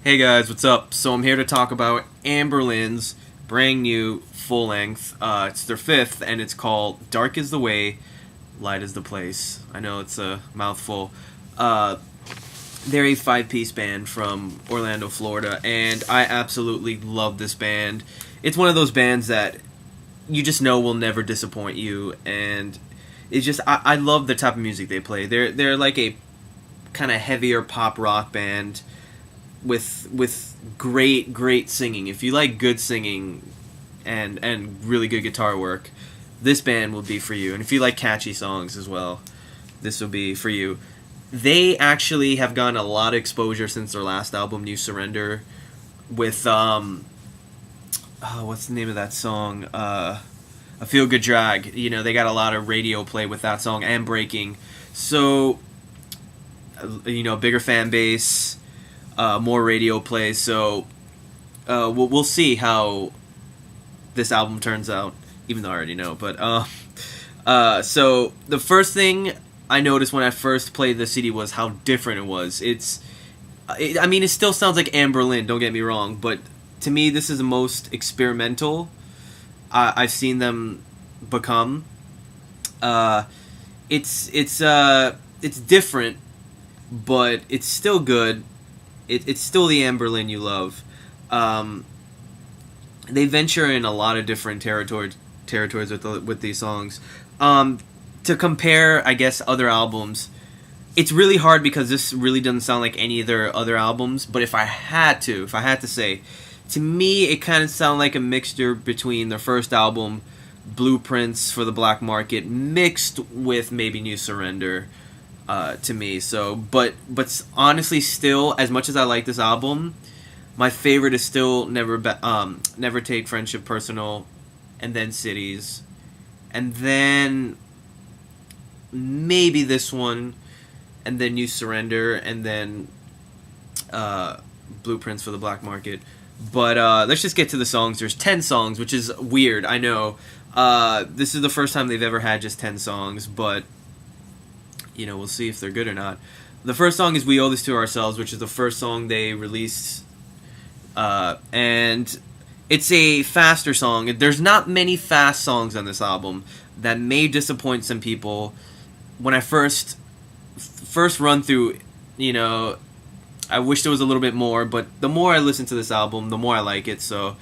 Hey guys, what's up? So I'm here to talk about Anberlin's brand new full length. It's their fifth, and it's called "Dark Is the Way, Light Is the Place." I know it's a mouthful. Uh, they're a five-piece band from Orlando, Florida, and I absolutely love this band. It's one of those bands that you just know will never disappoint you, and it's just I love the type of music they play. They're like a kind of heavier pop rock band with great singing. If you like good singing and really good guitar work, this band will be for you. And if you like catchy songs as well, this will be for you. They actually have gotten a lot of exposure since their last album, New Surrender, with what's the name of that song? A Feel Good Drag. You know, they got a lot of radio play with that song and Breaking. So, bigger fan base, more radio play. So we'll see how this album turns out, even though I already know. But so the first thing I noticed when I first played the CD was how different it was. It still sounds like anberlin, don't get me wrong, but to me this is the most experimental I've seen them become. It's different, but it's still good. It's still the anberlin you love. They venture in a lot of different territories with these songs. To compare, I guess, other albums, it's really hard because this really doesn't sound like any of their other albums. But if I had to say, to me, it kind of sounded like a mixture between their first album, Blueprints for the Black Market, mixed with maybe New Surrender. To me, so but honestly, still, as much as I like this album, my favorite is still Never Take Friendship Personal, and then Cities, and then maybe this one, and then New Surrender, and then Blueprints for the Black Market. But let's just get to the songs. There's 10 songs, which is weird, I know. This is the first time they've ever had just 10 songs, but we'll see if they're good or not. The first song is We Owe This to Ourselves, which is the first song they released. And it's a faster song. There's not many fast songs on this album. That may disappoint some people. When I first run through, I wish there was a little bit more, but the more I listen to this album, the more I like it. So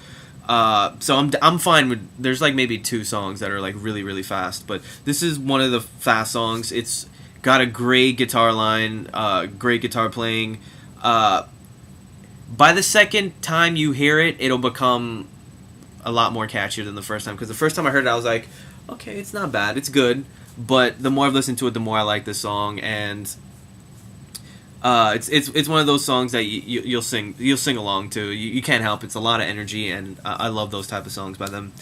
I'm fine with. There's like maybe 2 songs that are like really really fast, but this is one of the fast songs. It's got a great guitar line, great guitar playing. By the second time you hear it, it'll become a lot more catchier than the first time. Because the first time I heard it, I was like, okay, it's not bad, it's good. But the more I've listened to it, the more I like this song, and it's one of those songs that you'll sing along to. You can't help it. It's a lot of energy, and I love those type of songs by them.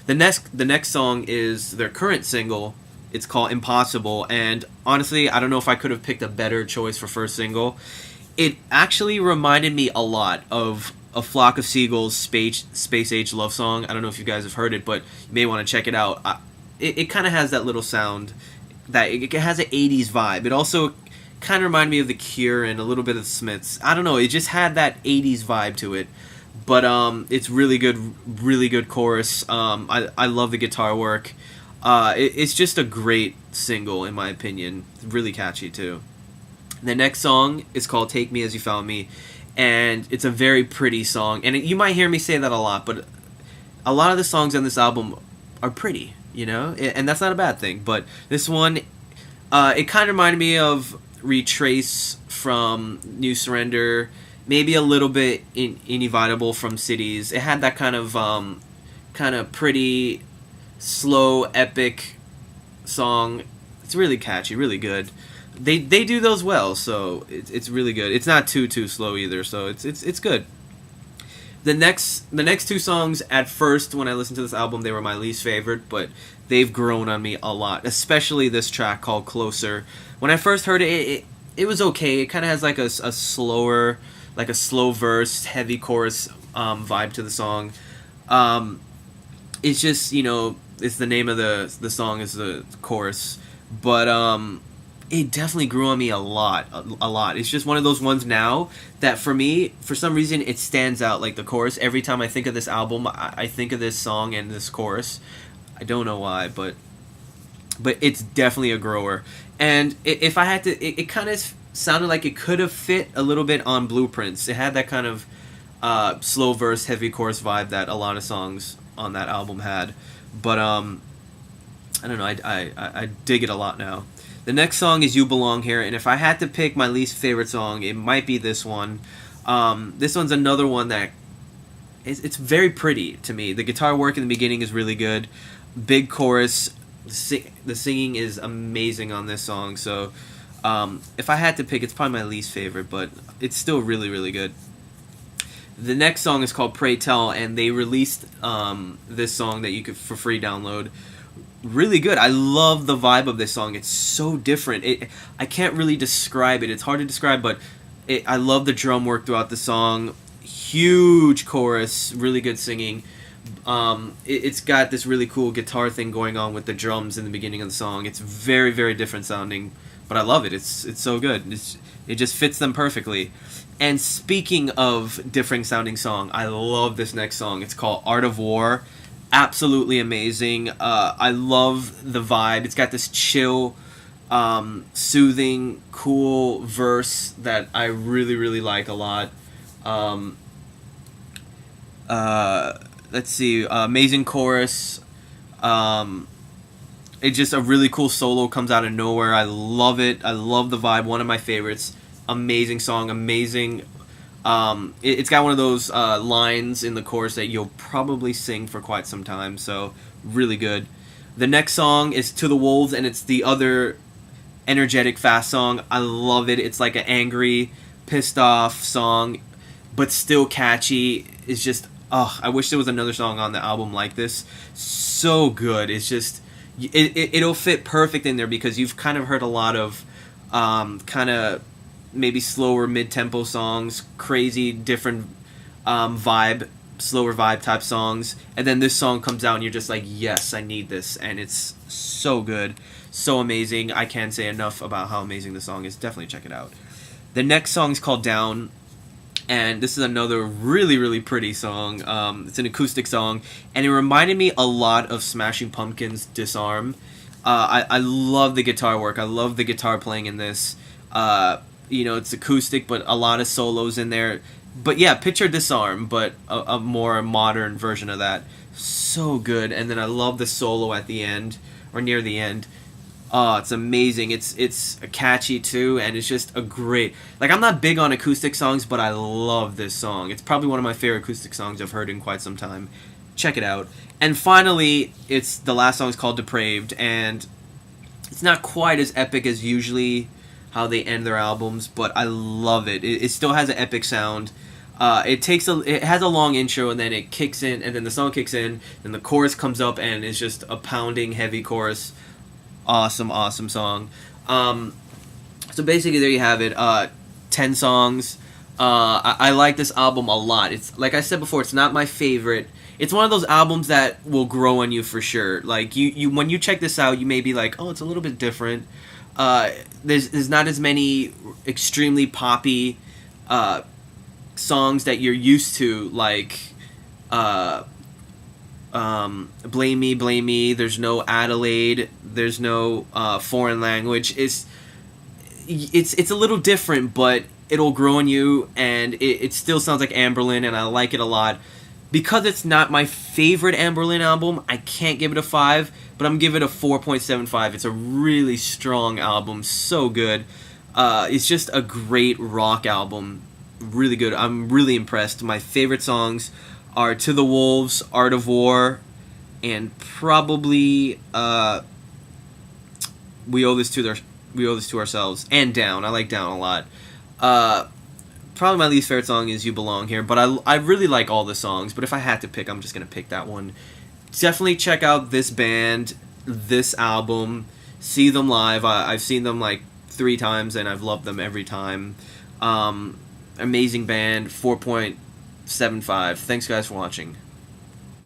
The next song is their current single. It's called Impossible, and honestly, I don't know if I could have picked a better choice for first single. It actually reminded me a lot of A Flock of Seagulls' Space Age love song. I don't know if you guys have heard it, but you may want to check it out. It kind of has that little sound, that it has an 80s vibe. It also kind of reminded me of The Cure and a little bit of the Smiths. I don't know, it just had that 80s vibe to it. But it's really good chorus. I love the guitar work. It's just a great single, in my opinion. Really catchy, too. The next song is called Take Me As You Found Me, and it's a very pretty song. And you might hear me say that a lot, but a lot of the songs on this album are pretty, and that's not a bad thing. But this one, it kind of reminded me of Retrace from New Surrender, maybe a little bit Inevitable from Cities. It had that kind of pretty, slow, epic song. It's really catchy, really good. They do those well, so it's really good. It's not too slow either, so it's good. The next 2 songs, at first when I listened to this album, they were my least favorite, but they've grown on me a lot. Especially this track called Closer. When I first heard it was okay. It kind of has like a slower, like a slow verse, heavy chorus vibe to the song. It's just it's the name of the song is the chorus, but It definitely grew on me a lot, a lot. It's just one of those ones now that for me, for some reason, it stands out. Like the chorus, every time I think of this album, I think of this song and this chorus. I don't know why, but it's definitely a grower. And if I had to, it kind of sounded like it could have fit a little bit on Blueprints. It had that kind of slow verse, heavy chorus vibe that a lot of songs on that album had. But I don't know. I dig it a lot now. The next song is "You Belong Here," and if I had to pick my least favorite song, it might be this one. This one's another one that it's very pretty to me. The guitar work in the beginning is really good. Big chorus. The singing is amazing on this song. So if I had to pick, it's probably my least favorite, but it's still really, really good. The next song is called "Pray Tell," and they released this song that you could for free download. Really good. I love the vibe of this song. It's so different. I can't really describe it. It's hard to describe, but I love the drum work throughout the song. Huge chorus, really good singing. It's got this really cool guitar thing going on with the drums in the beginning of the song. It's very, very different sounding, but I love it. It's so good. It just fits them perfectly. And speaking of different sounding song, I love this next song. It's called "Art of War." Absolutely amazing. I love the vibe. It's got this chill, soothing, cool verse that I really, really like a lot. Let's see. Amazing chorus. It's just a really cool solo, comes out of nowhere. I love it. I love the vibe. One of my favorites. Amazing song. Amazing. It's got one of those lines in the chorus that you'll probably sing for quite some time, so really good. The next song is "To the Wolves," and it's the other energetic, fast song. I love it. It's like an angry, pissed off song, but still catchy. It's just, I wish there was another song on the album like this. So good. It's just, it'll fit perfect in there because you've kind of heard a lot of kind of maybe slower mid-tempo songs, crazy different vibe, slower vibe type songs, and then this song comes out and you're just like, yes, I need this, and it's so good, so amazing. I can't say enough about how amazing the song is. Definitely check it out. The next song is called "Down," and this is another really, really pretty song. It's an acoustic song, and it reminded me a lot of Smashing Pumpkins' "Disarm." I love the guitar work. I love the guitar playing in this. It's acoustic, but a lot of solos in there. But yeah, picture "Disarm," but a more modern version of that. So good. And then I love the solo at the end, or near the end. Oh, it's amazing. It's catchy too, and it's just a great... Like, I'm not big on acoustic songs, but I love this song. It's probably one of my favorite acoustic songs I've heard in quite some time. Check it out. And finally, the last song is called "Depraved," and it's not quite as epic as usually how they end their albums, but I love it. It still has an epic sound. It has a long intro, and then it kicks in, and then the song kicks in, and the chorus comes up, and it's just a pounding, heavy chorus. Awesome, awesome song. So basically, there you have it. 10 songs. I like this album a lot. It's like I said before, it's not my favorite. It's one of those albums that will grow on you for sure. Like you when you check this out, you may be like, oh, it's a little bit different. There's not as many extremely poppy songs that you're used to, like "Blame Me, Blame Me." There's no Adelaide. There's no foreign language. It's a little different, but it'll grow on you, and it still sounds like Anberlin, and I like it a lot. Because it's not my favorite Anberlin album, I can't give it a 5, but I'm giving it a 4.75. It's a really strong album, so good. It's just a great rock album, really good. I'm really impressed. My favorite songs are "To the Wolves," "Art of War," and probably "We Owe This to Ourselves," and "Down." I like "Down" a lot. Probably my least favorite song is "You Belong Here," but I really like all the songs, but if I had to pick, I'm just going to pick that one. Definitely check out this band, this album, see them live. I've seen them like 3 times, and I've loved them every time. Amazing band, 4.75. Thanks guys for watching.